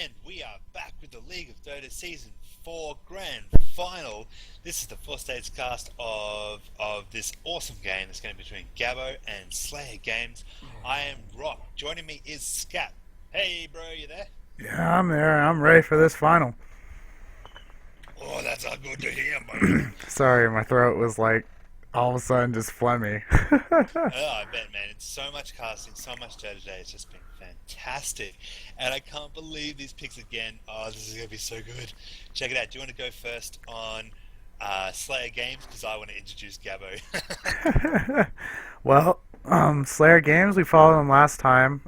And we are back with the League of Dota Season 4 Grand Final. This is the 4 stage cast of this awesome game that's going to be between Gabo and SlayerGames. I am Rock. Joining me is Skapp. Hey, bro, you there? Yeah, I'm there. I'm ready for this final. Oh, that's all good to hear, mate. Sorry, my throat was like all of a sudden just phlegmy. Oh, I bet, man. It's so much casting, so much day to day. It's just been fantastic. And I can't believe these picks again. Oh, this is going to be so good. Check it out. Do you want to go first on SlayerGames? Because I want to introduce Gabo. Well, Slayer Games, we followed them last time.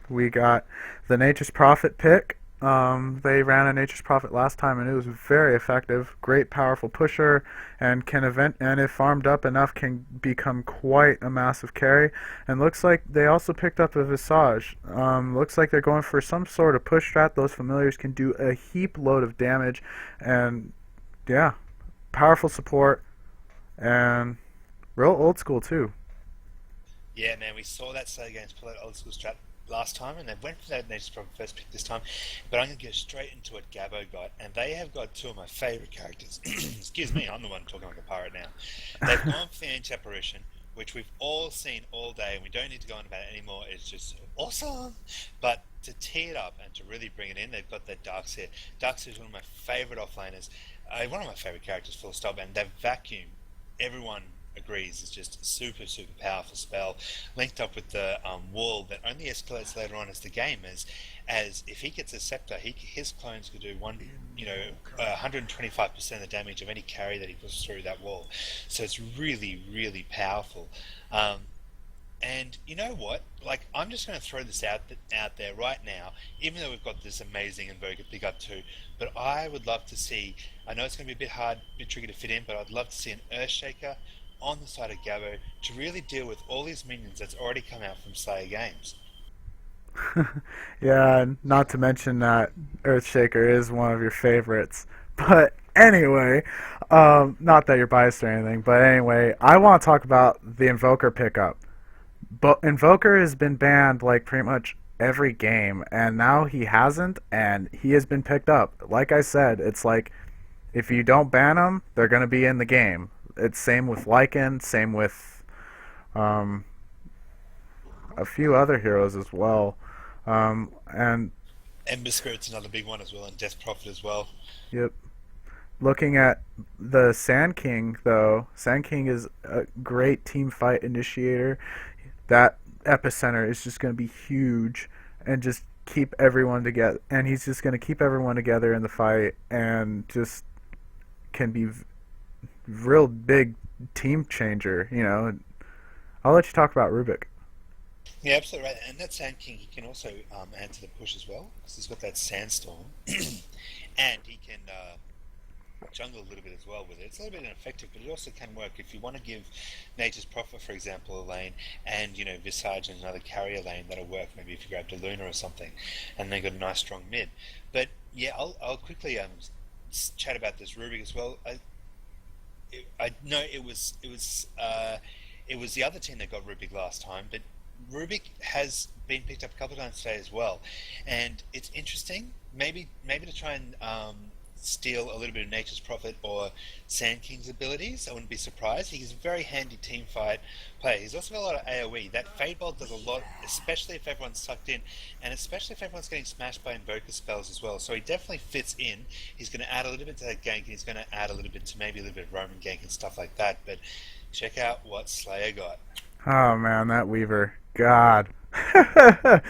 We got the Nature's Prophet pick. They ran a Nature's Prophet last time, and it was very effective. Great, powerful pusher, and and if farmed up enough, can become quite a massive carry. And looks like they also picked up a Visage. Looks like they're going for some sort of push strat. Those familiars can do a heap load of damage, and yeah, powerful support, and real old school too. Yeah, man, we saw that SlayerGames pull out old school strat last time, and they went for that Nature's Prophet first pick this time. But I'm going to go straight into what Gabo got, and they have got two of my favourite characters. Excuse me, I'm the one talking like a pirate now. They've gone for the Ancient Apparition, which we've all seen all day, and we don't need to go on about it anymore. It's just awesome. But to tee it up and to really bring it in, they've got that Darkseer. Darkseer is one of my favourite offlaners, one of my favourite characters, full stop, and they've vacuumed everyone agrees is just a super powerful spell linked up with the wall that only escalates later on as the game as if he gets a scepter his clones could do 125% of the damage of any carry that he puts through that wall, so it's really powerful. And you know what? Like, I'm just going to throw this out there right now, even though we've got this amazing Invoker pick up too. But I would love to see. I know it's going to be a bit hard, a bit tricky to fit in, but I'd love to see an Earthshaker on the side of Gabo to really deal with all these minions that's already come out from SlayerGames. Yeah, not to mention that Earthshaker is one of your favorites. But anyway, not that you're biased or anything, but anyway, I want to talk about the Invoker pickup. But Invoker has been banned like pretty much every game, and now he hasn't, and he has been picked up. Like I said, it's like if you don't ban them, they're going to be in the game. It's same with Lycan, same with um, a few other heroes as well. And Ember Spirit's another big one as well, and Death Prophet as well. yep, looking at the Sand King though, Sand King is a great team fight initiator. That epicenter is just going to be huge and just keep everyone together. And he's just going to keep everyone together in the fight and just can be real big team changer. I'll let you talk about Rubik. Yeah, absolutely right. And that Sand King, he can also add to the push as well, because he's got that Sandstorm, and he can jungle a little bit as well with it. It's a little bit ineffective, but it also can work if you want to give Nature's Prophet, for example, a lane, and Visage and another carrier lane. That'll work. Maybe if you grabbed a Luna or something, and then got a nice strong mid. But yeah, I'll quickly chat about this Rubik as well. I know it was the other team that got Rubik last time, but Rubik has been picked up a couple of times today as well, and it's interesting. Maybe to try and steal a little bit of Nature's Prophet or Sand King's abilities. I wouldn't be surprised. He's a very handy team fight player. He's also got a lot of AoE. That Fade Bolt does a lot, especially if everyone's sucked in, and especially if everyone's getting smashed by Invoker spells as well. So he definitely fits in. He's going to add a little bit to that gank, and he's going to add a little bit to maybe a little bit of Roman gank and stuff like that. But check out what Slayer got. Oh man, that Weaver. God. I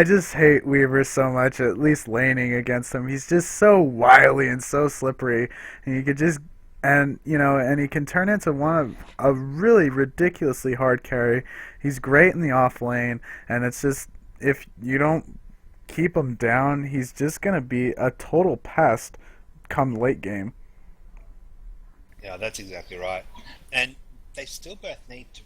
just hate Weaver so much, at least laning against him. He's just so wily and so slippery. And you could just, and he can turn into one of a really ridiculously hard carry. He's great in the off lane, and it's just, if you don't keep him down, he's just going to be a total pest come late game. Yeah, that's exactly right. And they still both need to.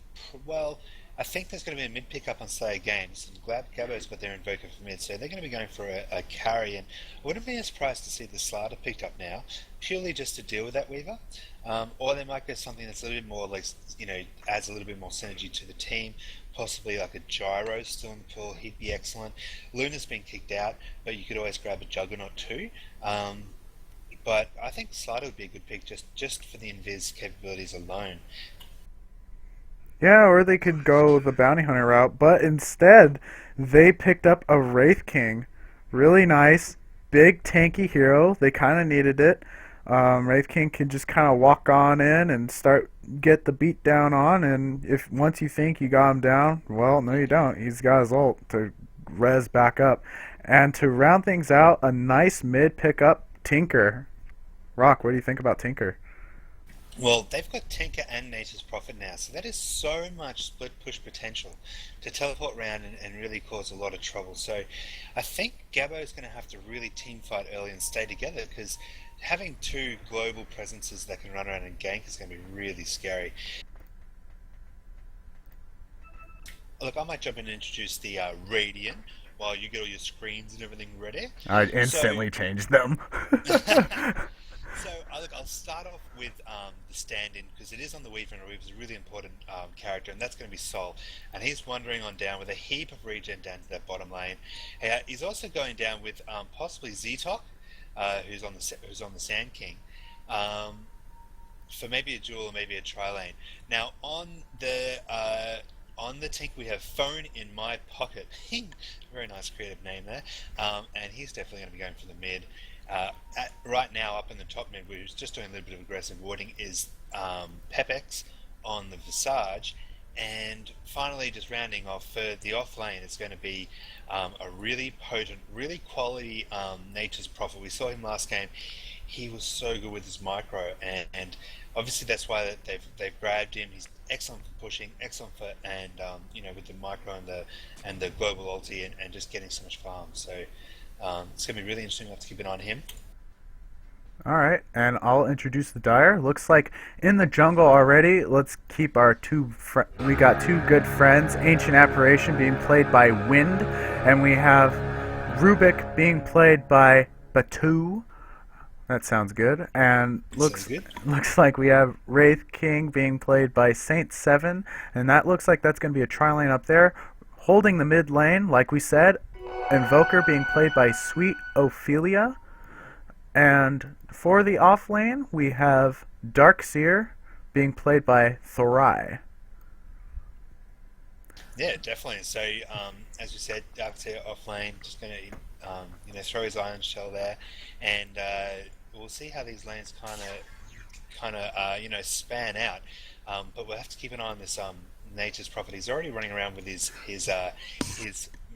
Well, I think there's going to be a mid pickup on SlayerGames, and Gabo's got their Invoker for mid, so they're going to be going for a carry. And I wouldn't be surprised to see the Slardar picked up now, purely just to deal with that Weaver. Or they might go something that's a little bit more, like, adds a little bit more synergy to the team. Possibly like a Gyro still in the pool, he'd be excellent. Luna's been kicked out, but you could always grab a Juggernaut too. Um, but I think Slider would be a good pick just for the Invis capabilities alone. Yeah, or they could go the bounty hunter route, but instead they picked up a Wraith King. Really nice, big tanky hero. They kind of needed it. Wraith King can just kind of walk on in and start get the beat down on, and if once you think you got him down, well, no, you don't. He's got his ult to res back up, and to round things out, a nice mid pickup, Tinker. Rock, what do you think about Tinker? Well, they've got Tinker and Nature's Prophet now, so that is so much split push potential to teleport around and really cause a lot of trouble. So I think Gabo is going to have to really team fight early and stay together because having two global presences that can run around and gank is going to be really scary. Look, I might jump in and introduce the Radiant while you get all your screens and everything ready. I So instantly changed them. So, look, I'll start off with the stand-in because it is on the Weaver, and Weaver's a really important character, and that's going to be Sol. And he's wandering on down with a heap of regen down to that bottom lane. He's also going down with possibly Zetok, who's on the Sand King, for maybe a duel or maybe a tri-lane. Now on the tank we have Phone in My Pocket. Very nice creative name there, and he's definitely going to be going for the mid. Right now, up in the top mid, we're just doing a little bit of aggressive warding, is Pepex on the Visage. And finally, just rounding off for the off lane, it's going to be a really potent, really quality Nature's Prophet. We saw him last game. He was so good with his micro, and obviously that's why they've grabbed him. He's excellent for pushing, excellent for with the micro and the global ulti and just getting so much farm. So it's going to be really interesting. We'll have to keep an eye on him. Alright, and I'll introduce the Dire. Looks like in the jungle already, let's keep our we got two good friends. Ancient Apparition being played by Wind, and we have Rubik being played by Batu. That sounds good. And looks like we have Wraith King being played by Saint 7, and that looks like that's going to be a tri-lane up there. Holding the mid lane, like we said, Invoker being played by Sweet Ophelia. And for the off lane, we have Darkseer being played by Thorai. Yeah, definitely. So, as we said, Darkseer off lane, just going to throw his Iron Shell there, and we'll see how these lanes kind of span out. But we'll have to keep an eye on this Nature's Prophet. He's already running around with his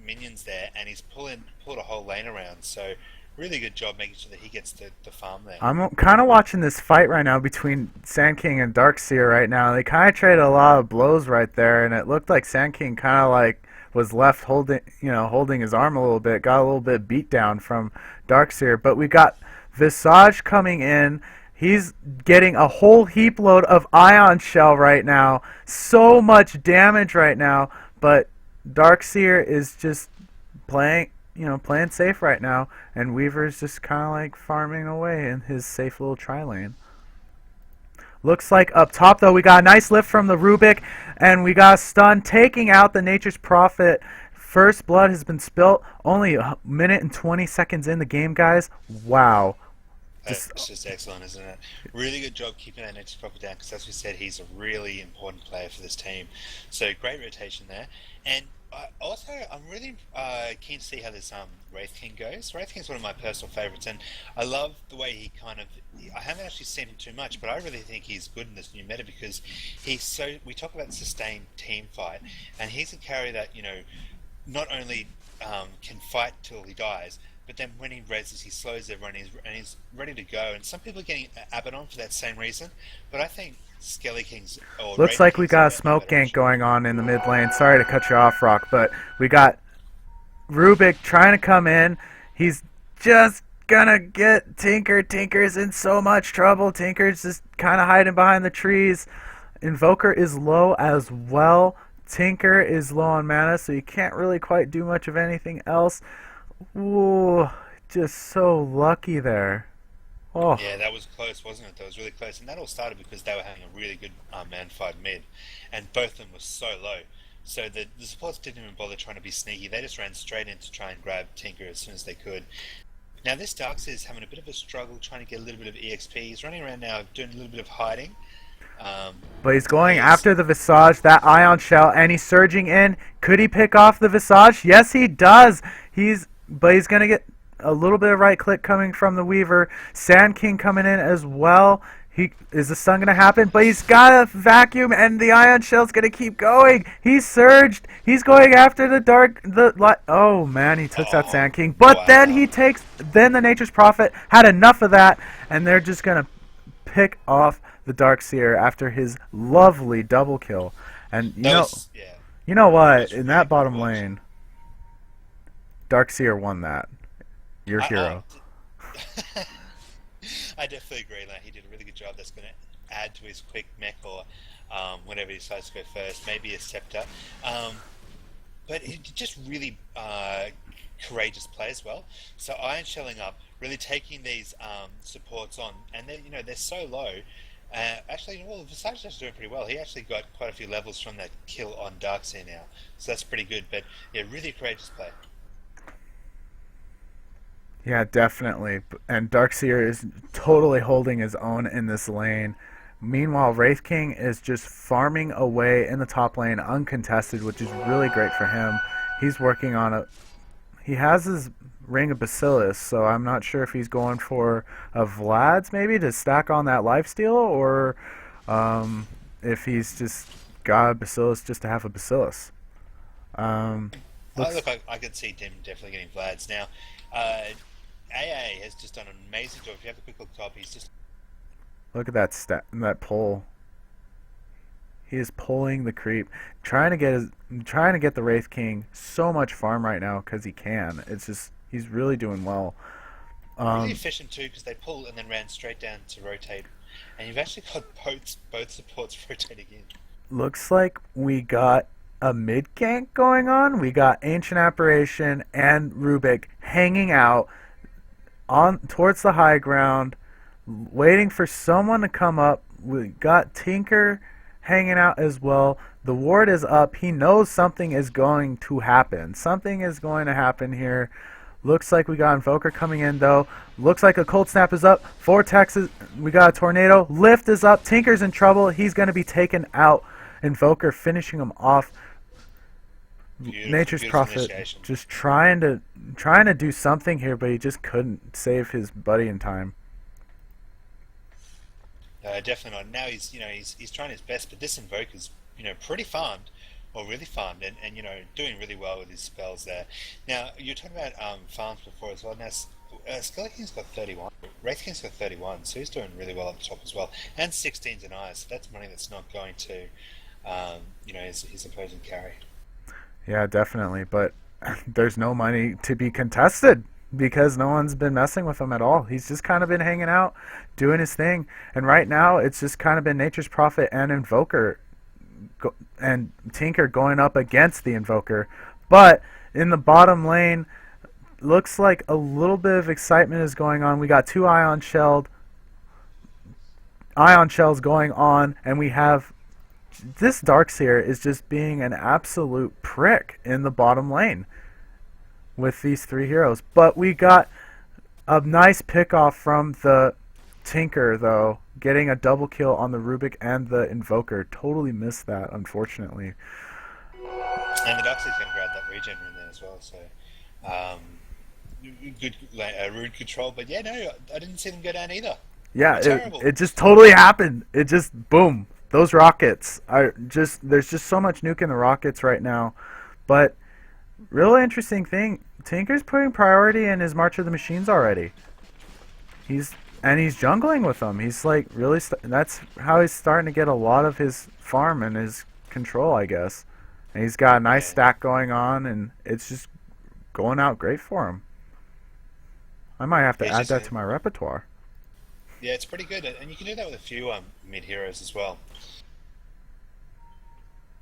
minions there, and he's pulled a whole lane around. So really good job making sure that he gets the farm there. I'm kind of watching this fight right now between Sand King and Darkseer right now. They kind of traded a lot of blows right there, and it looked like Sand King kind of like was left holding his arm a little bit, got a little bit beat down from Darkseer. But we got Visage coming in. He's getting a whole heap load of Ion Shell right now. So much damage right now, but Darkseer is just playing safe right now, and Weaver's just kind of like farming away in his safe little tri-lane. Looks like up top, though, we got a nice lift from the Rubik, and we got a stun taking out the Nature's Prophet. First blood has been spilt. Only a minute and 20 seconds in the game, guys. Wow. It's just excellent, isn't it? Really good job keeping that Nature's Prophet down, because as we said, he's a really important player for this team. So great rotation there. And also, I'm really keen to see how this Wraith King goes. Wraith King's one of my personal favourites, and I love the way he I haven't actually seen him too much, but I really think he's good in this new meta because we talk about sustained team fight, and he's a carry that, not only can fight till he dies, but then when he reses, he slows everyone and he's ready to go. And some people are getting Abaddon for that same reason, but I think Skelly Kings or looks like we got a smoke gank going on in the mid lane. Sorry to cut you off, Rock, but we got Rubik trying to come in. He's just gonna get Tinker. Tinker's in so much trouble. Tinker's just kind of hiding behind the trees. Invoker is low as well. Tinker is low on mana, so you can't really quite do much of anything else. Ooh, just so lucky there. Oh. Yeah, that was close, wasn't it? That was really close. And that all started because they were having a really good man fight mid. And both of them were so low. So the supports didn't even bother trying to be sneaky. They just ran straight in to try and grab Tinker as soon as they could. Now this Darkseer is having a bit of a struggle trying to get a little bit of EXP. He's running around now doing a little bit of hiding. But he's going He's after the Visage, that Ion Shell, and he's surging in. Could he pick off the Visage? Yes, he does. But he's gonna get a little bit of right click coming from the Weaver. Sand King coming in as well. Is the stun gonna happen? But he's got a vacuum, and the Ion Shell's gonna keep going. He's surged. He's going after the dark. Oh man, he took that Sand King. But then wow. Then the Nature's Prophet had enough of that, and they're just gonna pick off the Darkseer after his lovely double kill. And Yeah, you know that what? was In really that bottom cool watching. lane, Darkseer won that. Your I, hero. I definitely agree that he did a really good job. That's going to add to his quick mech or whenever he decides to go first, maybe a scepter. But he just really courageous play as well. So Iron shelling up, really taking these supports on, and they're so low. Actually, well, Visage is doing pretty well. He actually got quite a few levels from that kill on Darkseer now, so that's pretty good. But yeah, really courageous play. Yeah, definitely. And Darkseer is totally holding his own in this lane. Meanwhile, Wraith King is just farming away in the top lane uncontested, which is really great for him. He's working on a... He has his Ring of Bacillus, so I'm not sure if he's going for a Vlad's maybe to stack on that lifesteal, or if he's just got a Bacillus just to have a Bacillus. Um, looks... Look, I could see Dim definitely getting Vlad's now. AA has just done an amazing job. If you have a quick look top, he's just Look at that pull. He is pulling the creep, trying to get the Wraith King so much farm right now because he can. It's just he's really doing well. really efficient too because they pulled and then ran straight down to rotate, and you've actually got both supports rotating in. Looks like we got a mid gank going on. We got Ancient Apparition and Rubik hanging out on towards the high ground, waiting for someone to come up. We got Tinker hanging out as well. The ward is up. He knows something is going to happen. Something is going to happen here. Looks like we got Invoker coming in though. Looks like a Cold Snap is up. Vortex is... We got a Tornado. Lift is up. Tinker's in trouble. He's going to be taken out. Invoker finishing him off. Nature's Prophet just trying to do something here, but he just couldn't save his buddy in time. Definitely not. Now he's trying his best, but this Invoker's pretty farmed, or really farmed, and doing really well with his spells there. Now you're talking about farms before as well. Now Skelly King's got 31, Wraith King's got 31, so he's doing really well at the top as well, and 16's an eye, so that's money that's not going to his opposing carry. Yeah, definitely, but there's no money to be contested because no one's been messing with him at all. He's just kind of been hanging out, doing his thing, and right now it's just kind of been Nature's Prophet and Invoker and Tinker going up against the Invoker. But in the bottom lane, looks like a little bit of excitement is going on. We got two Ion Shells going on, and we have this Darkseer is just being an absolute prick in the bottom lane with these three heroes. But we got a nice pick off from the Tinker, though, getting a double kill on the Rubik and the Invoker. Totally missed that, unfortunately. And the Darkseer's going to grab that regen in there as well, so good rune control. But yeah, no, I didn't see them go down either. Yeah, it just totally happened. It just, boom. Those rockets there's just so much nuke in the rockets right now. But really interesting thing, Tinker's putting priority in his March of the Machines already. He's jungling with them. He's like really that's how he's starting to get a lot of his farm and his control, I guess. And he's got a nice stack going on, and it's just going out great for him. I might have to add that to my repertoire. Yeah, it's pretty good, and you can do that with a few mid heroes as well.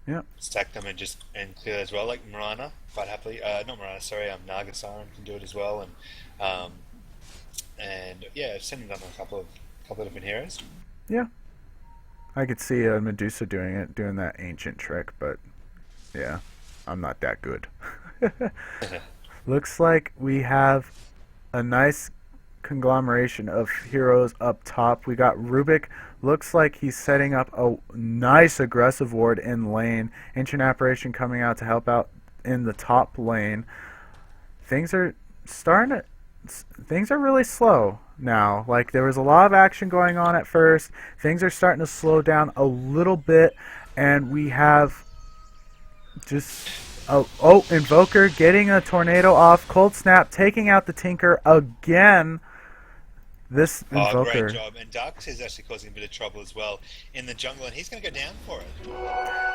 Yeah. Stack them and clear as well, like Mirana, quite happily. Not Mirana, sorry, Naga Siren can do it as well, and yeah, I've seen him done a couple of different heroes. Yeah. I could see Medusa doing that ancient trick, but Yeah, I'm not that good. Looks like we have a nice conglomeration of heroes up top. We got Rubik. Looks like he's setting up a nice aggressive ward in lane. Ancient Apparition coming out to help out in the top lane. Things are starting to. Things are really slow now. Like, there was a lot of action going on at first. Things are starting to slow down a little bit, and we have just Invoker getting a tornado off. Cold Snap taking out the Tinker again. This Invoker. Great job. And Darkus is actually causing a bit of trouble as well in the jungle, and he's going to go down for it.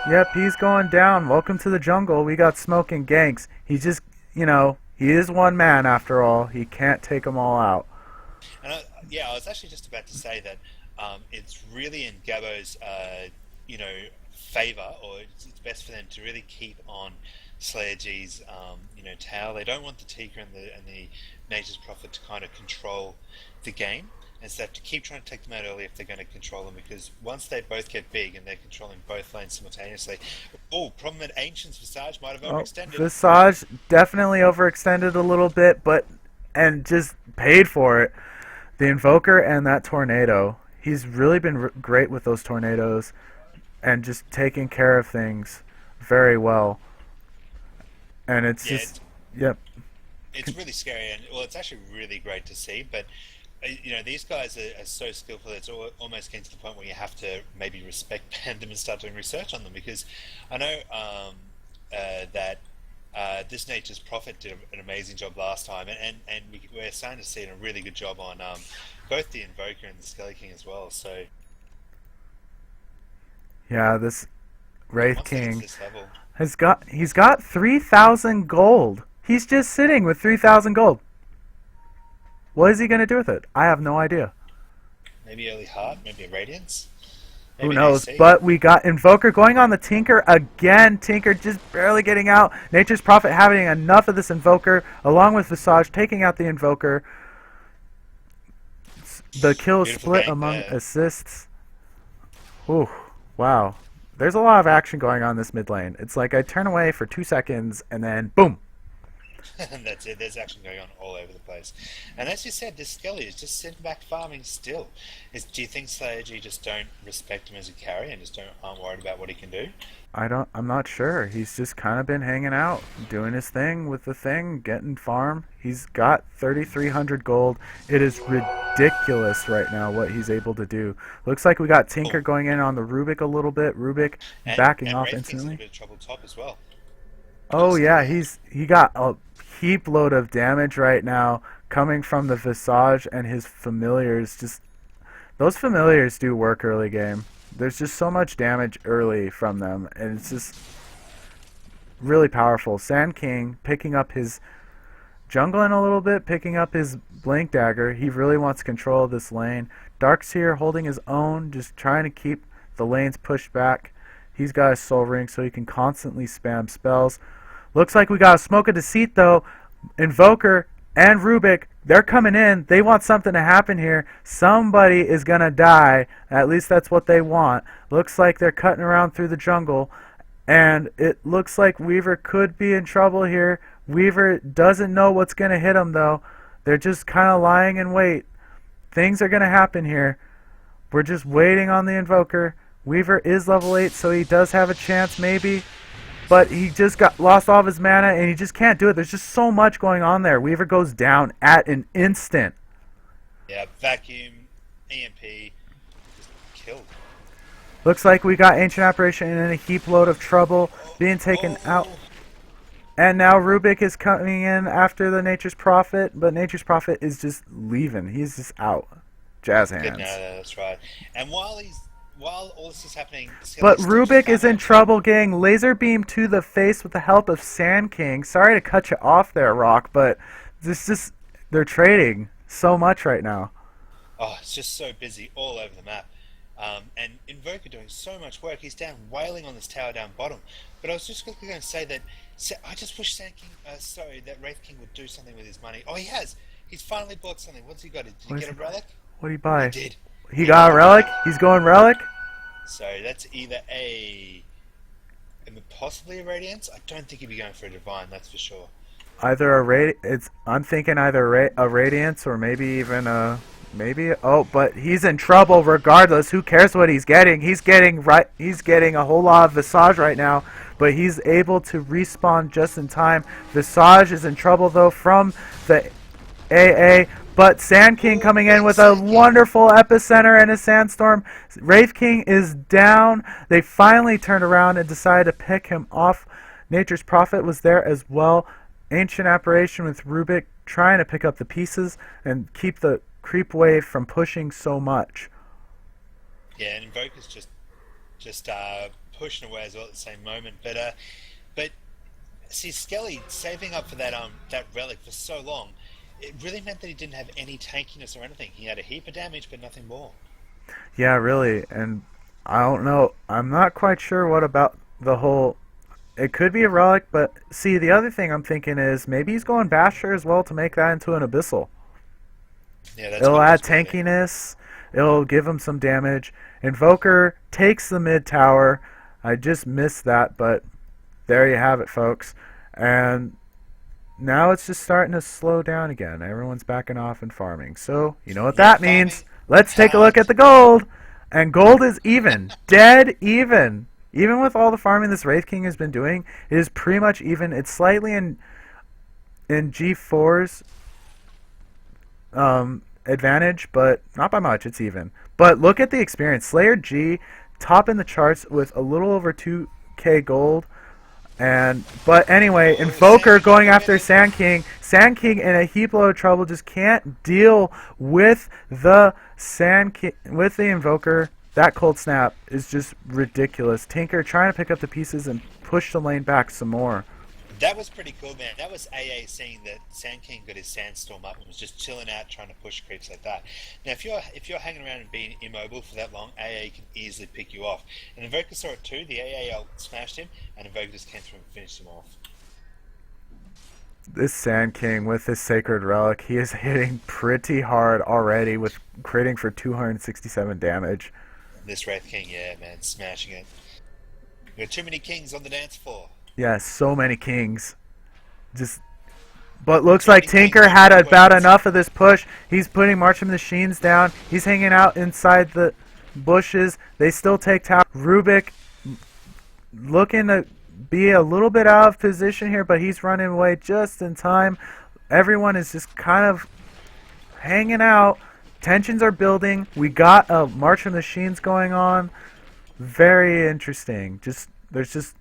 Yep, he's going down. Welcome to the jungle. We got Smoke and Ganks. He's just, he is one man after all. He can't take them all out. And I was actually just about to say that it's really in Gabo's, favor, or it's best for them to really keep on SlayerG's, tower. They don't want the Tika and the Nature's Prophet to kind of control the game, and so they have to keep trying to take them out early if they're going to control them, because once they both get big and they're controlling both lanes simultaneously. Problem that Ancient's Visage might have overextended. Visage definitely overextended a little bit, and just paid for it. The Invoker and that Tornado. He's really been great with those tornadoes and just taking care of things very well. And it's yep. It's really scary, and it's actually really great to see, but these guys are so skillful. It's almost getting to the point where you have to maybe respect them and start doing research on them, because I know that this Nature's Prophet did an amazing job last time, and we're starting to see a really good job on both the Invoker and the Skelly King as well. So yeah, this Wraith King he's got 3,000 gold. He's just sitting with 3,000 gold. What is he going to do with it? I have no idea. Maybe early heart, maybe a Radiance. Who knows? But we got Invoker going on the Tinker again. Tinker just barely getting out. Nature's Prophet having enough of this Invoker, along with Visage taking out the Invoker. The kill split among assists. Ooh, wow. There's a lot of action going on this mid lane. It's like I turn away for 2 seconds and then boom. And that's it. There's action going on all over the place. And as you said, this Skelly is just sitting back farming still. Do you think SlayerG just don't respect him as a carry and just aren't worried about what he can do? I'm not sure. He's just kind of been hanging out, doing his thing with the thing, getting farm. He's got 3,300 gold. It is ridiculous right now what he's able to do. Looks like we got Tinker going in on the Rubik a little bit. Rubik backing off instantly. A bit of trouble top as well. Oh yeah, he got a heap load of damage right now coming from the Visage and his familiars. Just those familiars do work early game. There's just so much damage early from them, and it's just really powerful. Sand King picking up his jungling a little bit, picking up his Blink Dagger. He really wants control of this lane. Darkseer holding his own, just trying to keep the lanes pushed back. He's got a Soul Ring so he can constantly spam spells. Looks like we got a Smoke of Deceit though. Invoker and Rubik, they're coming in. They want something to happen here. Somebody is going to die. At least that's what they want. Looks like they're cutting around through the jungle. And it looks like Weaver could be in trouble here. Weaver doesn't know what's going to hit him though. They're just kind of lying in wait. Things are going to happen here. We're just waiting on the Invoker. Weaver is level 8, so he does have a chance maybe. But he just lost all of his mana, and he just can't do it. There's just so much going on there. Weaver goes down at an instant. Yeah, vacuum, EMP, just killed. Looks like we got Ancient Apparition in a heap load of trouble, being taken out. And now Rubik is coming in after the Nature's Prophet, but Nature's Prophet is just leaving. He's just out. Jazz hands. No, that's right. And while all this is happening... But Rubik is in trouble getting laser beam to the face with the help of Sand King. Sorry to cut you off there, Rock, but they're trading so much right now. Oh, it's just so busy all over the map. And Invoker doing so much work. He's down wailing on this tower down bottom. But I was just going to say that I just wish that Wraith King would do something with his money. Oh, he has. He's finally bought something. What's he got? Did he get a relic? What did he buy? He did. He got a relic? He's going relic? So that's either a And possibly a Radiance. I don't think he'd be going for a Divine, that's for sure. Either I'm thinking either a Radiance or maybe even a maybe. Oh, but he's in trouble regardless. Who cares what he's getting? He's getting right. He's getting a whole lot of Visage right now, but he's able to respawn just in time. Visage is in trouble though from the AA. But Sand King coming in with a wonderful epicenter and a sandstorm. Wraith King is down. They finally turned around and decided to pick him off. Nature's Prophet was there as well. Ancient Apparition with Rubik trying to pick up the pieces and keep the creep wave from pushing so much. Yeah, and Invoker's just pushing away as well at the same moment. But see, Skelly saving up for that relic for so long, it really meant that he didn't have any tankiness or anything. He had a heap of damage, but nothing more. Yeah, really. And I don't know. I'm not quite sure what about the whole... It could be a relic, but see, the other thing I'm thinking is maybe he's going Basher as well to make that into an Abyssal. Yeah, that's It'll add tankiness. It'll give him some damage. Invoker takes the mid tower. I just missed that, but there you have it, folks. And now it's just starting to slow down again. Everyone's backing off and farming. So, you know what that means. Let's take a look at the gold. And gold is even. Dead even. Even with all the farming this Wraith King has been doing, it is pretty much even. It's slightly in G4's advantage, but not by much. It's even. But look at the experience. Slayer G, top in the charts with a little over 2k gold. But anyway, Invoker going after Sand King. Sand King in a heap load of trouble, just can't deal with the with the Invoker. That cold snap is just ridiculous. Tinker trying to pick up the pieces and push the lane back some more. That was pretty cool, man. That was AA seeing that Sand King got his sandstorm up and was just chilling out, trying to push creeps like that. Now, if you're hanging around and being immobile for that long, AA can easily pick you off. And Invoker saw it too. The AA ult smashed him, and Invoker just came through and finished him off. This Sand King with his Sacred Relic, he is hitting pretty hard already with critting for 267 damage. This Wraith King, yeah, man, smashing it. We got too many kings on the dance floor. Yeah, so many kings. But looks like Tinker had about enough of this push. He's putting March of Machines down. He's hanging out inside the bushes. They still take tower. Rubik looking to be a little bit out of position here, but he's running away just in time. Everyone is just kind of hanging out. Tensions are building. We got a March of Machines going on. Very interesting. There's just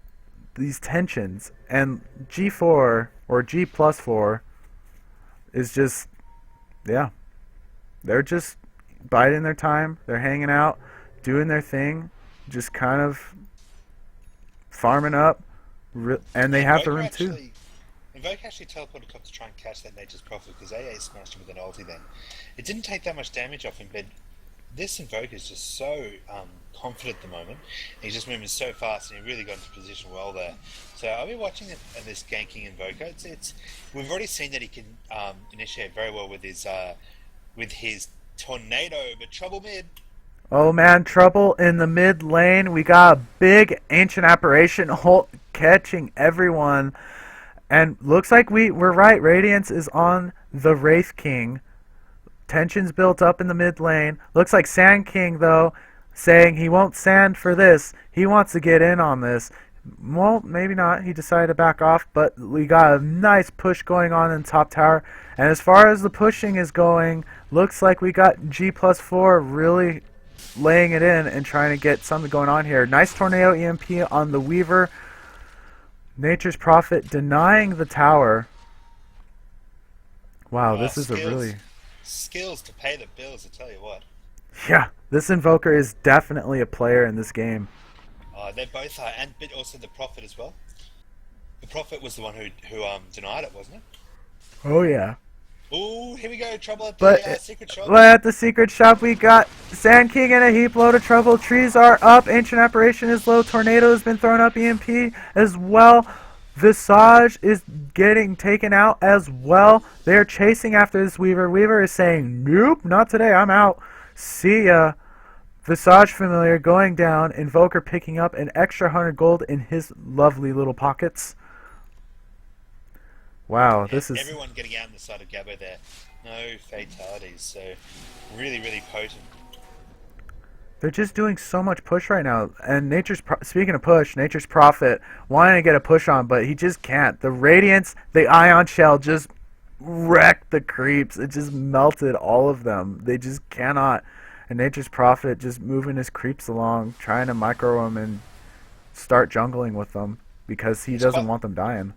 these tensions, and G4 or G+4 is just, yeah, they're just biding their time. They're hanging out, doing their thing, just kind of farming up, and they have the room too. Invoke actually teleported top to try and catch that Nature's Prophet because AA smashed him with an ulti then. It didn't take that much damage off him, but this Invoker is just so confident at the moment. He's just moving so fast, and he really got into position well there. So I'll be watching this ganking Invoker. We've already seen that he can initiate very well with his tornado, but trouble mid. Oh man, trouble in the mid lane. We got a big Ancient Apparition ult catching everyone. And looks like we're right. Radiance is on the Wraith King. Tensions built up in the mid lane. Looks like Sand King, though, saying he won't sand for this. He wants to get in on this. Well, maybe not. He decided to back off, but we got a nice push going on in top tower. And as far as the pushing is going, looks like we got G+4 really laying it in and trying to get something going on here. Nice Tornado EMP on the Weaver. Nature's Prophet denying the tower. Wow, this is a really... Skills to pay the bills, I tell you what. Yeah, this Invoker is definitely a player in this game. They both are, but also the Prophet as well. The Prophet was the one who denied it, wasn't it? Oh, yeah. Ooh, here we go, trouble at the secret shop. But at the secret shop, we got Sand King in a heap load of trouble. Trees are up. Ancient Apparition is low. Tornado has been thrown up. EMP as well. Visage is getting taken out as well. They're chasing after this Weaver. Weaver is saying, nope, not today. I'm out. See ya. Visage Familiar going down. Invoker picking up an extra 100 gold in his lovely little pockets. Wow, Yeah, this is... everyone getting out on the side of Gabo there. No fatalities, so really, really potent. They're just doing so much push right now. And speaking of push, Nature's Prophet wanting to get a push on, but he just can't. The Radiance, the Ion Shell just wrecked the creeps. It just melted all of them. They just cannot. And Nature's Prophet just moving his creeps along, trying to micro them and start jungling with them because he doesn't want them dying.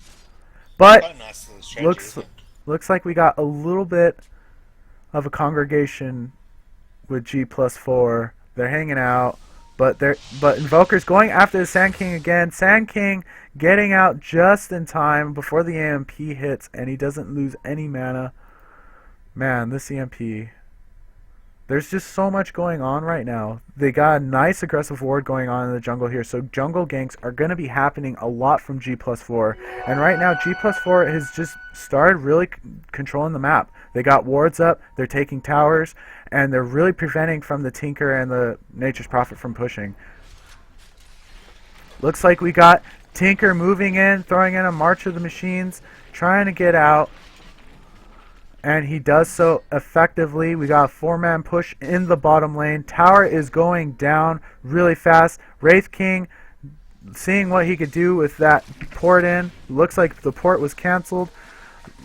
But quite a nice little strategy, looks like we got a little bit of a congregation with G+4. They're hanging out, but Invoker's going after the Sand King again. Sand King getting out just in time before the EMP hits, and he doesn't lose any mana. Man, this EMP. There's just so much going on right now. They got a nice aggressive ward going on in the jungle here, so jungle ganks are going to be happening a lot from G+4. And right now, G+4 has just started really controlling the map. They got wards up, they're taking towers, and they're really preventing from the Tinker and the Nature's Prophet from pushing. Looks like we got Tinker moving in, throwing in a March of the Machines, trying to get out. And he does so effectively. We got a 4-man push in the bottom lane. Tower is going down really fast. Wraith King seeing what he could do with that port in. Looks like the port was cancelled.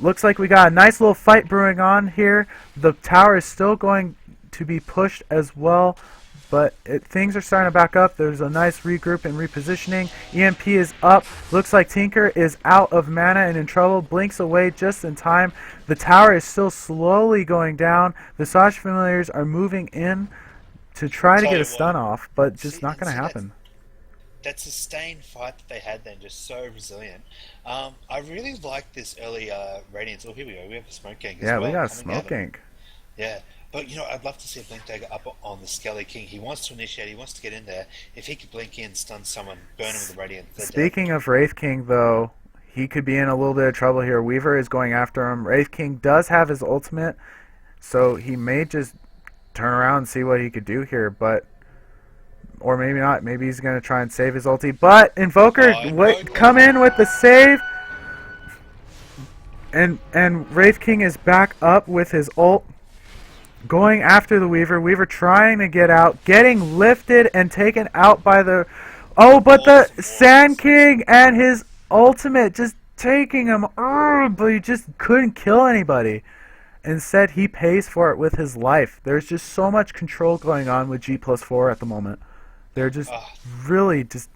Looks like we got a nice little fight brewing on here. The tower is still going to be pushed as well, but things are starting to back up. There's a nice regroup and repositioning. EMP is up. Looks like Tinker is out of mana and in trouble. Blinks away just in time. The tower is still slowly going down. Visage Familiars are moving in to try to get a stun off, but just not going to happen. That sustained fight that they had then, just so resilient. I really like this early Radiance. Oh, here we go. We have a smoke gank as well. Yeah, we got a smoke gank. Yeah. But, I'd love to see a Blink Dagger up on the Skelly King. He wants to initiate, he wants to get in there. If he could blink in, stun someone, burn him with the Radiant. Speaking of Wraith King, though, he could be in a little bit of trouble here. Weaver is going after him. Wraith King does have his ultimate, so he may just turn around and see what he could do here, but... Or maybe not. Maybe he's going to try and save his ulti. But Invoker come in with the save. And Wraith King is back up with his ult. Going after the Weaver. Weaver trying to get out. Getting lifted and taken out by the... Oh, but the Sand King and his ultimate just taking him. But he just couldn't kill anybody. Instead, he pays for it with his life. There's just so much control going on with G+4 at the moment. They're just really just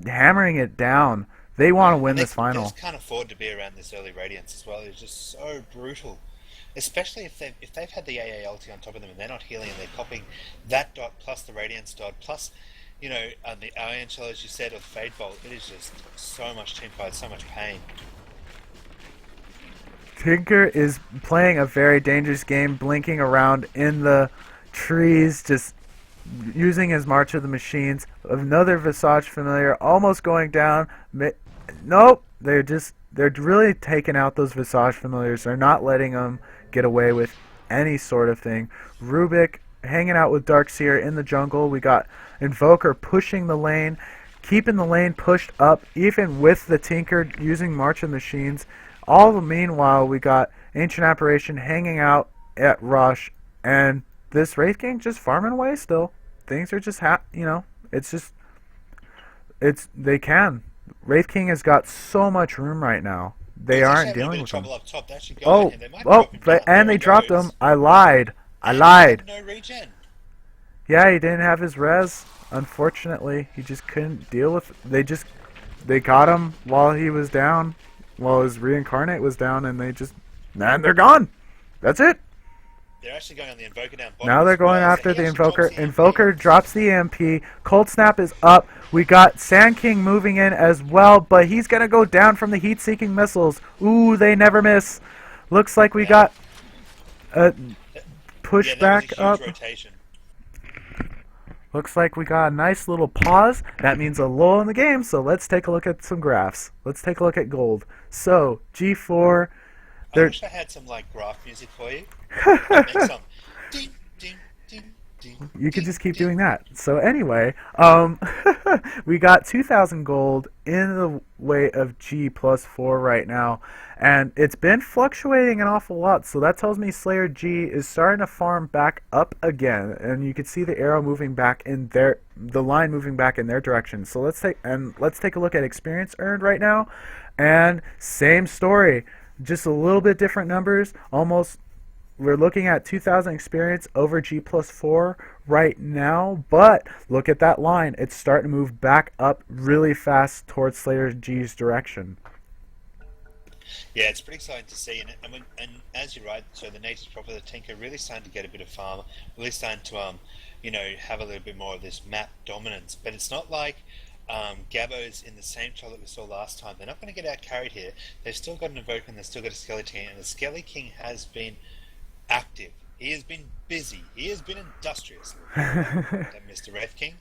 hammering it down. They want to win this final. They just can't afford to be around this early Radiance as well. It's just so brutal. Especially if they've had the AA ulti on top of them and they're not healing and they're popping that dot plus the Radiance dot plus, the Iron Shell, as you said, or the Fade Bolt. It is just so much teamfight, so much pain. Tinker is playing a very dangerous game, blinking around in the trees, just using his March of the Machines. Another Visage Familiar almost going down. Nope, they're really taking out those Visage Familiars. They're not letting them get away with any sort of thing. Rubik hanging out with Darkseer in the jungle. We got Invoker pushing the lane, keeping the lane pushed up, even with the Tinker using March of the Machines. All the meanwhile, we got Ancient Apparition hanging out at Rush, and this Wraith King just farming away still. Things are just they can. Wraith King has got so much room right now. They aren't dealing with him. Up top. They dropped him. I lied. No regen. Yeah, he didn't have his res. Unfortunately, he just couldn't deal with. They caught him while he was down, while his reincarnate was down, and they're gone. That's it. They're actually going on the Invoker down bottom. Now they're going after the Invoker. Invoker drops the EMP. Cold Snap is up. We got Sand King moving in as well, but he's going to go down from the heat-seeking missiles. Ooh, they never miss. Looks like we got a pushback up. Rotation. Looks like we got a nice little pause. That means a lull in the game, so let's take a look at some graphs. Let's take a look at gold. So, G4... I wish I had some graph music for you. Next song. Ding, ding, ding, Ding, You could ding, just keep ding. doing that. So anyway, we got 2,000 gold in the way of G+4 right now, and it's been fluctuating an awful lot. So that tells me Slayer G is starting to farm back up again, and you can see the arrow moving back in the line moving back in their direction. So let's take a look at experience earned right now, and same story, just a little bit different numbers, almost. We're looking at 2,000 experience over G+4 right now, but look at that line. It's starting to move back up really fast towards Slayer G's direction. Yeah, it's pretty exciting to see, and as you're right, so the natives proper, the Tinker really starting to get a bit of farm, really starting to have a little bit more of this map dominance. But it's not like Gabbo's in the same trial that we saw last time. They're not going to get out carried here. They've still got an Evoker and they've still got a Skeleton, and the Skelly King has been active. He has been busy. He has been industrious. That Mr. Wraith King.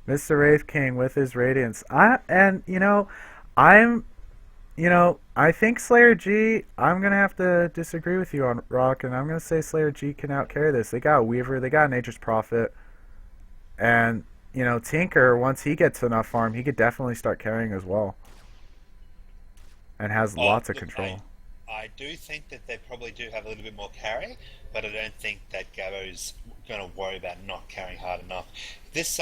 Mr. Wraith King with his radiance. I'm I think Slayer G, I'm going to have to disagree with you on Rock, and I'm going to say Slayer G can outcarry this. They got a Weaver, they got Nature's Prophet, and, Tinker, once he gets enough farm, he could definitely start carrying as well. And has lots of Look, control. I do think that they probably do have a little bit more carry, but I don't think that Gabbo's going to worry about not carrying hard enough. This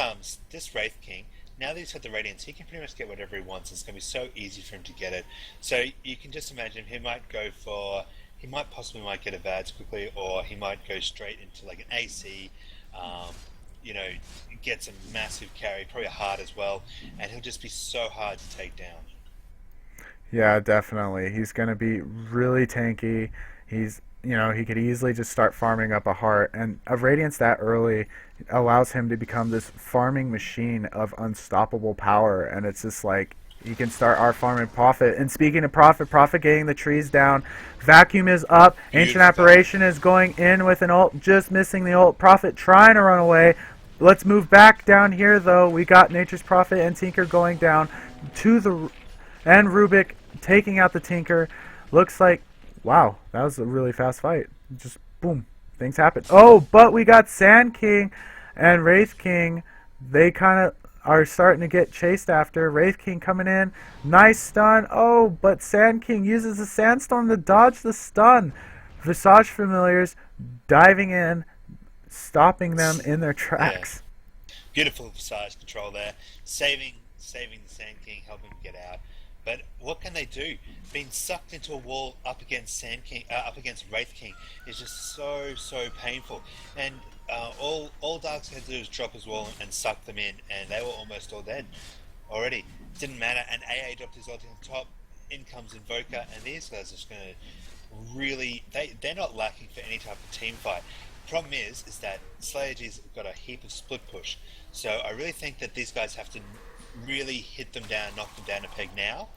Wraith King, now that he's got the Radiance, he can pretty much get whatever he wants. It's going to be so easy for him to get it. So you can just imagine he might possibly get a Vads quickly, or he might go straight into like an AC, get some massive carry, probably hard as well, and he'll just be so hard to take down. Yeah, definitely. He's going to be really tanky. He could easily just start farming up a heart, and a Radiance that early allows him to become this farming machine of unstoppable power, and it's just like he can start our farming Prophet. And speaking of Prophet getting the trees down, Vacuum is up, Ancient Apparition is going in with an ult, just missing the ult, Prophet trying to run away. Let's move back down here though. We got Nature's Prophet and Tinker going down to the... And Rubik taking out the Tinker. Looks like, wow, that was a really fast fight. Just boom, things happen. Oh, but we got Sand King and Wraith King. They kind of are starting to get chased after. Wraith King coming in. Nice stun. Oh, but Sand King uses the Sandstorm to dodge the stun. Visage Familiars diving in, stopping them in their tracks. Yeah. Beautiful Visage control there. Saving the Sand King, helping him get out. But what can they do? Being sucked into a wall up against up against Wraith King is just so painful. And all Darks had to do was drop his wall and suck them in, and they were almost all dead already. Didn't matter. And AA dropped his ulti on top. In comes Invoker, and these guys are just going to really... They're not lacking for any type of team fight. Problem is that SlayerG's got a heap of split push. So I really think that these guys have to really hit them down, knock them down a peg now,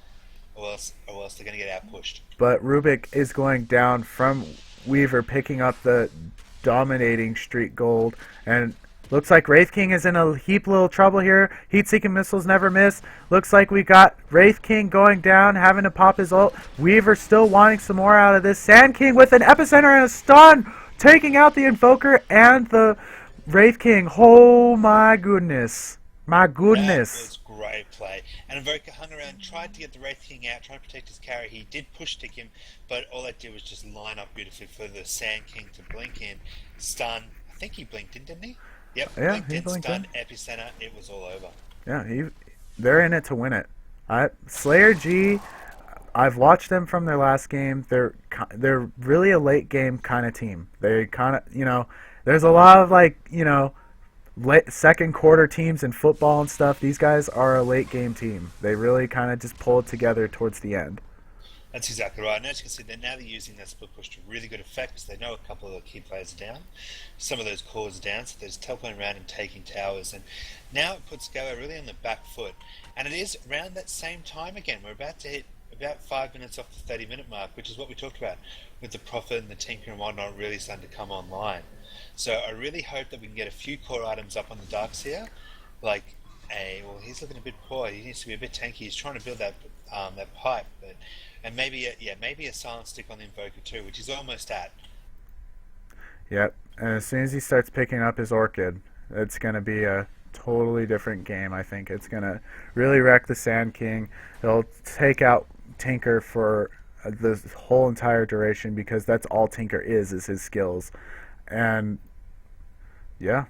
or else they're going to get out pushed. But Rubik is going down from Weaver, picking up the dominating streak gold, and looks like Wraith King is in a heap little trouble here. Heat-seeking missiles never miss. Looks like we got Wraith King going down, having to pop his ult. Weaver still wanting some more out of this. Sand King with an epicenter and a stun, taking out the Invoker and the Wraith King. Oh my goodness. My goodness. That was great play. And Invoker hung around, tried to get the Wraith King out, trying to protect his carry. He did push tick him, but all that did was just line up beautifully for the Sand King to blink in, stun. I think he blinked in, didn't he? Yep, Yeah, blinked in, stun, epicenter. It was all over. Yeah, they're in it to win it. Slayer G, I've watched them from their last game. They're really a late game kind of team. They kind of, there's a lot of second quarter teams in football and stuff. These guys are a late game team. They really kind of just pull it together towards the end. That's exactly right. And as you can see, now they're using that split push to really good effect because they know a couple of the key players are down. Some of those cores are down, so they're just teleporting around and taking towers. And now it puts Gabo really on the back foot. And it is around that same time again. We're about to hit about 5 minutes off the 30-minute mark, which is what we talked about with the Prophet and the Tinker and whatnot really starting to come online. So I really hope that we can get a few core items up on the Darks here. He's looking a bit poor. He needs to be a bit tanky. He's trying to build that pipe. And maybe a silent stick on the Invoker too, which he's almost at. Yep. And as soon as he starts picking up his Orchid, it's going to be a totally different game, I think. It's going to really wreck the Sand King. It'll take out Tinker for the whole entire duration because that's all Tinker is his skills. And, yeah.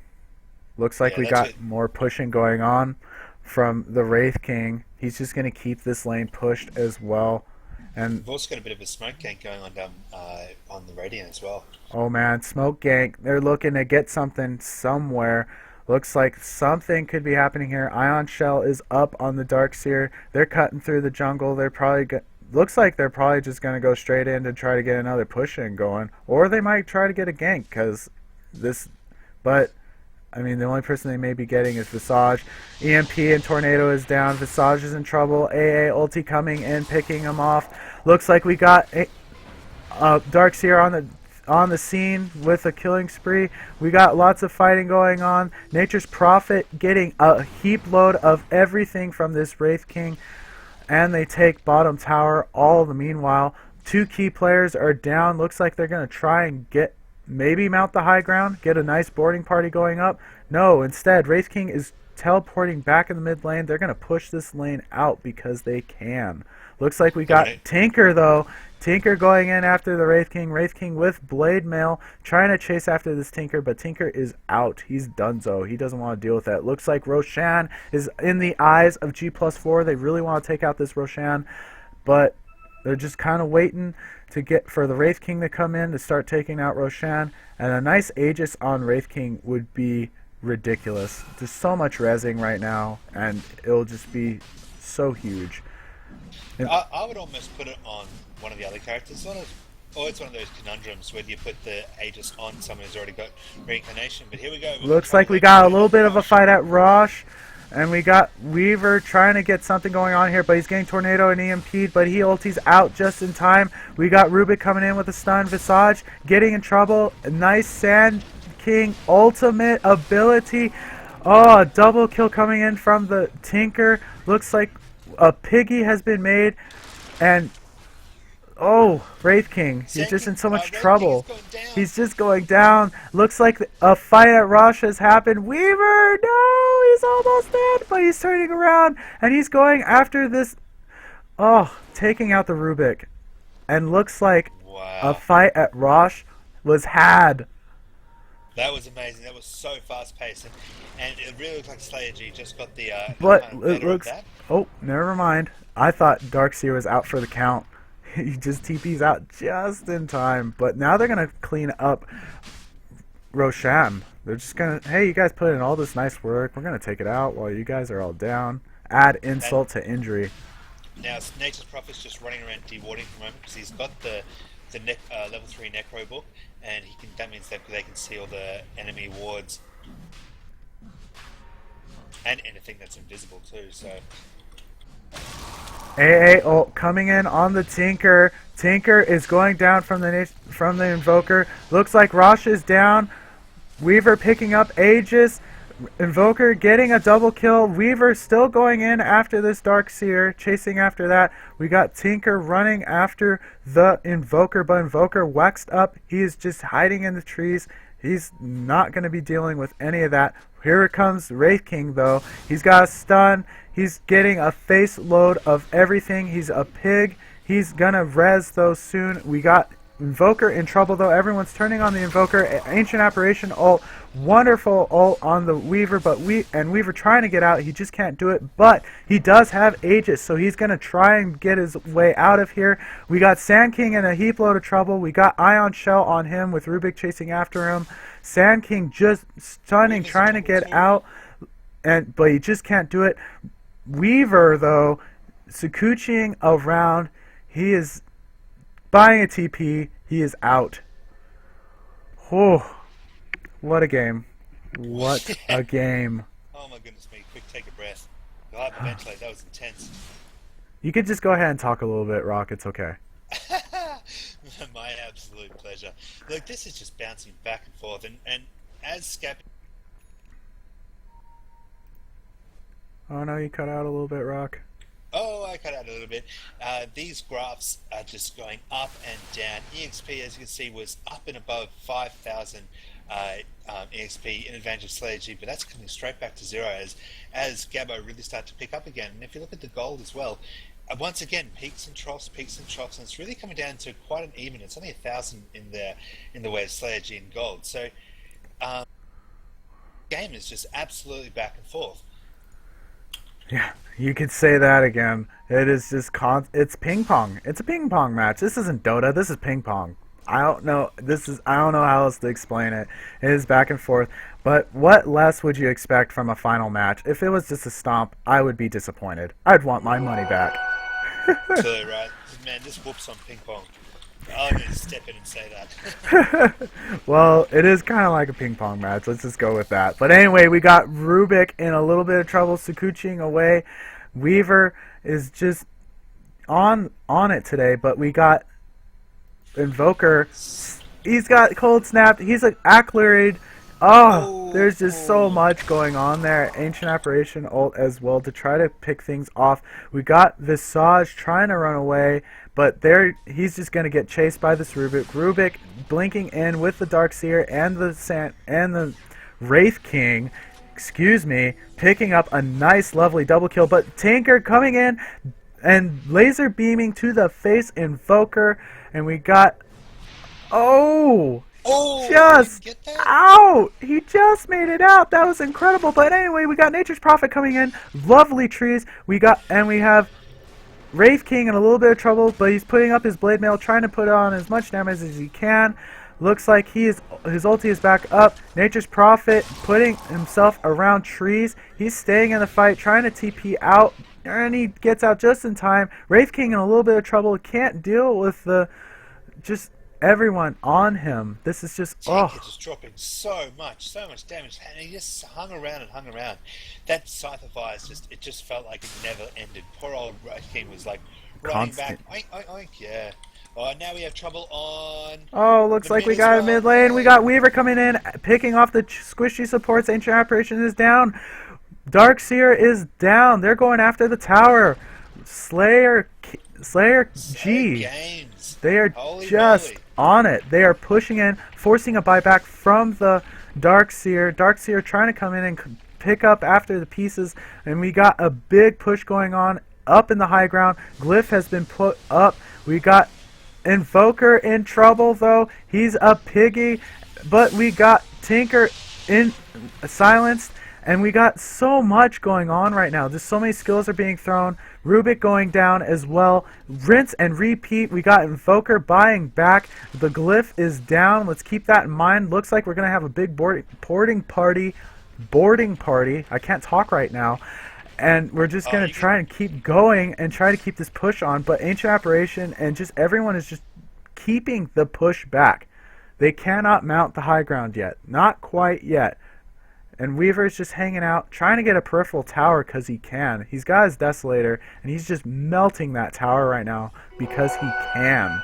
Looks like Yeah, we that's got it. more pushing going on from the Wraith King. He's just going to keep this lane pushed as well. And We've also got a bit of a smoke gank going on down on the Radiant as well. oh man, Smoke Gank. They're looking to get something somewhere. Looks like something could be happening here. Ion Shell is up on the Darkseer. They're cutting through the jungle. They're probably looks like they're probably just going to go straight in to try to get another push in going. Or they might try to get a gank because this. But I mean, the only person they may be getting is Visage. EMP and Tornado is down. Visage is in trouble. AA ulti coming in, picking him off. Looks like we got a Darkseer on the scene with a killing spree. We got lots of fighting going on. Nature's Prophet getting a heap load of everything from this Wraith King. And they take bottom tower. All the meanwhile, 2 key players are down. Looks like they're going to try and maybe mount the high ground, get a nice boarding party going up. No, instead, Wraith King is teleporting back in the mid lane. They're going to push this lane out because they can. Looks like we got Tinker, though. Tinker going in after the Wraith King. Wraith King with Blade Mail trying to chase after this Tinker, but Tinker is out. He's donezo. He doesn't want to deal with that. Looks like Roshan is in the eyes of G+4. They really want to take out this Roshan, but they're just kind of waiting to get for the Wraith King to come in to start taking out Roshan. And a nice Aegis on Wraith King would be ridiculous. There's so much rezzing right now, and it'll just be so huge. I would almost put it on one of the other characters. It's one of those conundrums where you put the Aegis on someone who's already got reincarnation. But here we go. Looks like we got a little bit of a fight at Rosh. And we got Weaver trying to get something going on here, but he's getting Tornado and EMP'd, but he ultis out just in time. We got Rubik coming in with a stun. Visage getting in trouble. A nice Sand King ultimate ability. Oh, a double kill coming in from the Tinker. Looks like a piggy has been made. And oh, Wraith King, he's just in so much trouble. He's just going down. Looks like a fight at Rosh has happened. Weaver, no, he's almost dead, but he's turning around and he's going after this. Oh, taking out the Rubik. And looks like a fight at Rosh was had. That was amazing. That was so fast paced, and it really looked like SlayerG just got the. But kind of it looks. Oh, never mind. I thought Darkseer was out for the count. He just TP's out just in time. But now they're going to clean up Roshan. They're just going to, hey, you guys put in all this nice work. We're going to take it out while you guys are all down. Add insult to injury. Now, Nature's Prophet's just running around dewarding for a moment because he's got the level 3 Necro book, and that means that they can see all the enemy wards and anything that's invisible too, so... AA ult coming in on the Tinker. Tinker is going down from the Invoker. Looks like Rosh is down. Weaver picking up Aegis. Invoker getting a double kill. Weaver still going in after this Darkseer, chasing after that. We got Tinker running after the Invoker, but Invoker waxed up. He is just hiding in the trees. He's not going to be dealing with any of that. Here comes Wraith King, though. He's got a stun. He's getting a face load of everything. He's a pig. He's going to res, though, soon. We got Invoker in trouble, though. Everyone's turning on the Invoker. Ancient Apparition ult. Wonderful ult on the Weaver, but Weaver trying to get out. He just can't do it, but he does have Aegis, so he's going to try and get his way out of here. We got Sand King in a heap load of trouble. We got Ion Shell on him with Rubik chasing after him. Sand King just stunning, trying to get out, but he just can't do it. Weaver, though, Sakuchiing around. He is buying a TP. He is out. Oh. What a game. What a game. Oh my goodness me. Quick, take a breath. You'll have to ventilate. That was intense. You could just go ahead and talk a little bit, Rock. It's okay. My absolute pleasure. Look, this is just bouncing back and forth. And as Skapp... Oh no, you cut out a little bit, Rock. Oh, I cut out a little bit. These graphs are just going up and down. EXP, as you can see, was up and above 5,000 EXP in advantage of SlayerG, but that's coming straight back to zero as Gabo really start to pick up again. And if you look at the gold as well, once again, peaks and troughs, and it's really coming down to quite an even. It's only 1,000 in the way of SlayerG and gold. So, um, game is just absolutely back and forth. Yeah, you could say that again. It is just it's ping pong. It's a ping pong match. This isn't Dota. This is ping pong. I don't know how else to explain it. It is back and forth. But what less would you expect from a final match? If it was just a stomp, I would be disappointed. I'd want my money back. Absolutely right. Man, this whoops on ping pong. I'm going to step in and say that. Well, it is kind of like a ping pong match. Let's just go with that. But anyway, we got Rubik in a little bit of trouble, Sakuchiing away. Weaver is just on it today, but we got Invoker. He's got cold snapped. He's like accelerated. Oh, there's just so much going on there. Ancient Apparition ult as well to try to pick things off. We got Visage trying to run away, but he's just going to get chased by this Rubik. Rubik blinking in with the Darkseer and the Wraith King, excuse me, picking up a nice lovely double kill, but Tinker coming in and laser beaming to the face Invoker, and we got just get that? out! He just made it out. That was incredible. But anyway, we got Nature's Prophet coming in. Lovely trees. We have Wraith King in a little bit of trouble, but he's putting up his Blade Mail, trying to put on as much damage as he can. Looks like his ulti is back up. Nature's Prophet putting himself around trees. He's staying in the fight, trying to TP out, and he gets out just in time. Wraith King in a little bit of trouble. Can't deal with just everyone on him. This is just just dropping so much damage, and he just hung around and hung around. That Scythe of Fire it just felt like it never ended. Poor old King was like running constant. back, oink, oink, oink, yeah. Oh, now we have trouble on. Looks like we got a mid lane. We got Weaver coming in, picking off the squishy supports. Ancient Apparition is down. Darkseer is down. They're going after the tower. SlayerG. They are just on it. They are pushing in, forcing a buyback from the Darkseer. Darkseer trying to come in and pick up after the pieces, and we got a big push going on up in the high ground. Glyph has been put up. We got Invoker in trouble though. He's a piggy, but we got Tinker in silenced. And we got so much going on right now. Just so many skills are being thrown. Rubik going down as well. Rinse and repeat. We got Invoker buying back. The Glyph is down. Let's keep that in mind. Looks like we're going to have a big boarding party. I can't talk right now. And we're just going to try and keep going and try to keep this push on. But Ancient Apparition and just everyone is just keeping the push back. They cannot mount the high ground yet. Not quite yet. And Weaver's just hanging out, trying to get a peripheral tower because he can. He's got his Desolator, and he's just melting that tower right now because he can.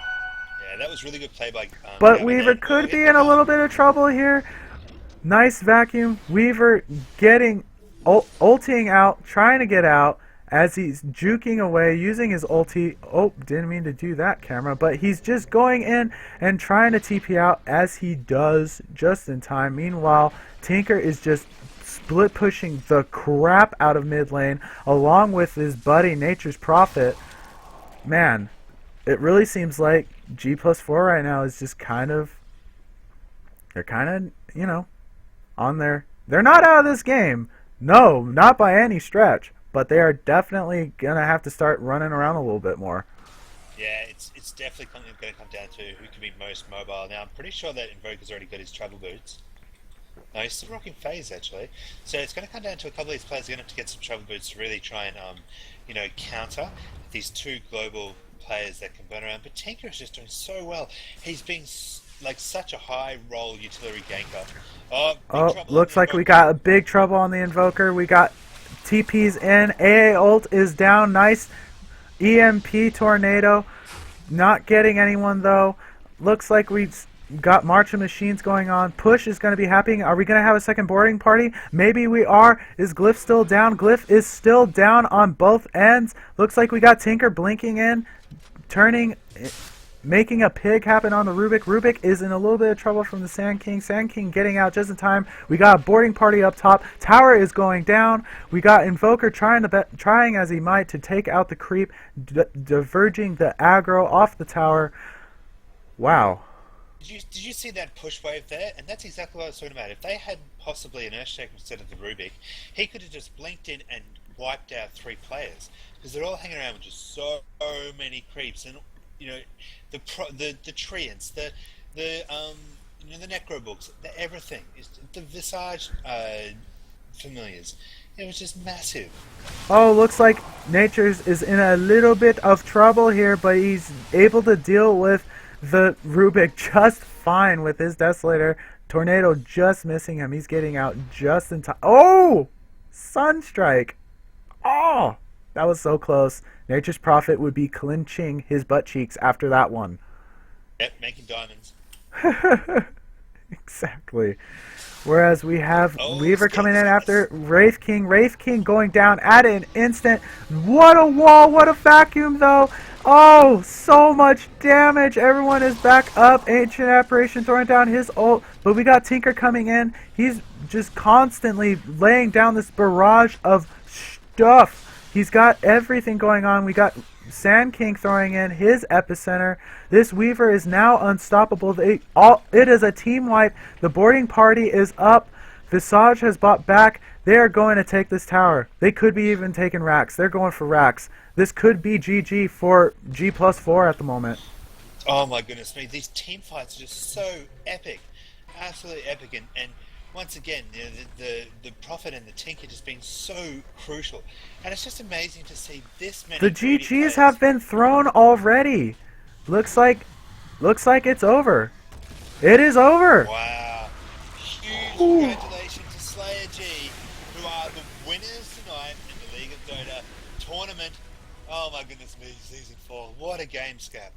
Yeah, that was really good play by... but Weaver could be in a little bit of trouble here. Nice vacuum. Weaver getting... ulting out, trying to get out as he's juking away, using his ulti. Oh, didn't mean to do that, camera. But he's just going in and trying to TP out as he does just in time. Meanwhile, Tinker is just split pushing the crap out of mid lane along with his buddy Nature's Prophet. Man, it really seems like G+4 right now is just they're kind of, on their... They're not out of this game. No, not by any stretch. But they are definitely going to have to start running around a little bit more. Yeah, it's definitely going to come down to who can be most mobile. Now, I'm pretty sure that Invoker's already got his trouble boots. No, he's still rocking phase, actually. So it's going to come down to a couple of these players are going to have to get some trouble boots to really try and, counter these two global players that can burn around. But Tinker is just doing so well. He's being like such a high role utility ganker. Looks like we got a big trouble on the Invoker. We got TP's in. AA ult is down. Nice EMP tornado. Not getting anyone though. Looks like we got March of Machines going on. Push is going to be happening. Are we going to have a second boarding party? Maybe we are. Is Glyph still down? Glyph is still down on both ends. Looks like we got Tinker blinking in, turning, making a pig happen on the Rubik. Rubik is in a little bit of trouble from the Sand King. Sand King getting out just in time. We got a boarding party up top. Tower is going down. We got Invoker trying as he might to take out the creep, diverging the aggro off the tower. Wow. Did you see that push wave there? And that's exactly what I was talking about. If they had possibly an Earthshaker instead of the Rubik, he could have just blinked in and wiped out 3 players, because they're all hanging around with just so many creeps, and you know, the treants, the necro books, the everything, the visage familiars. It was just massive. Oh, looks like Nature's is in a little bit of trouble here, but he's able to deal with the Rubik just fine with his Desolator. Tornado just missing him. He's getting out just in time. Oh! Sunstrike! Oh! That was so close. Nature's Prophet would be clenching his butt cheeks after that one. Yep, making diamonds. Exactly. Whereas we have Weaver coming in Skapp. after Wraith King. Wraith King going down at an instant. What a wall! What a vacuum, though! Oh, so much damage. Everyone is back up. Ancient Apparition throwing down his ult. But we got Tinker coming in. He's just constantly laying down this barrage of stuff. He's got everything going on. We got Sand King throwing in his epicenter. This Weaver is now unstoppable. It is a team wipe. The boarding party is up. Visage has bought back. They are going to take this tower. They could be even taking racks. They're going for racks. This could be GG for G+4 at the moment. Oh my goodness me, these team fights are just so epic. Absolutely epic. And once again, you know, the Prophet and the Tinker just been so crucial. And it's just amazing to see this many. The GGs have been thrown already. Looks like it's over. It is over. Wow. Huge congratulations to Slayer G, who are the winners tonight in the League of Dota tournament. Oh my goodness me, Season 4. What a game, Skapp.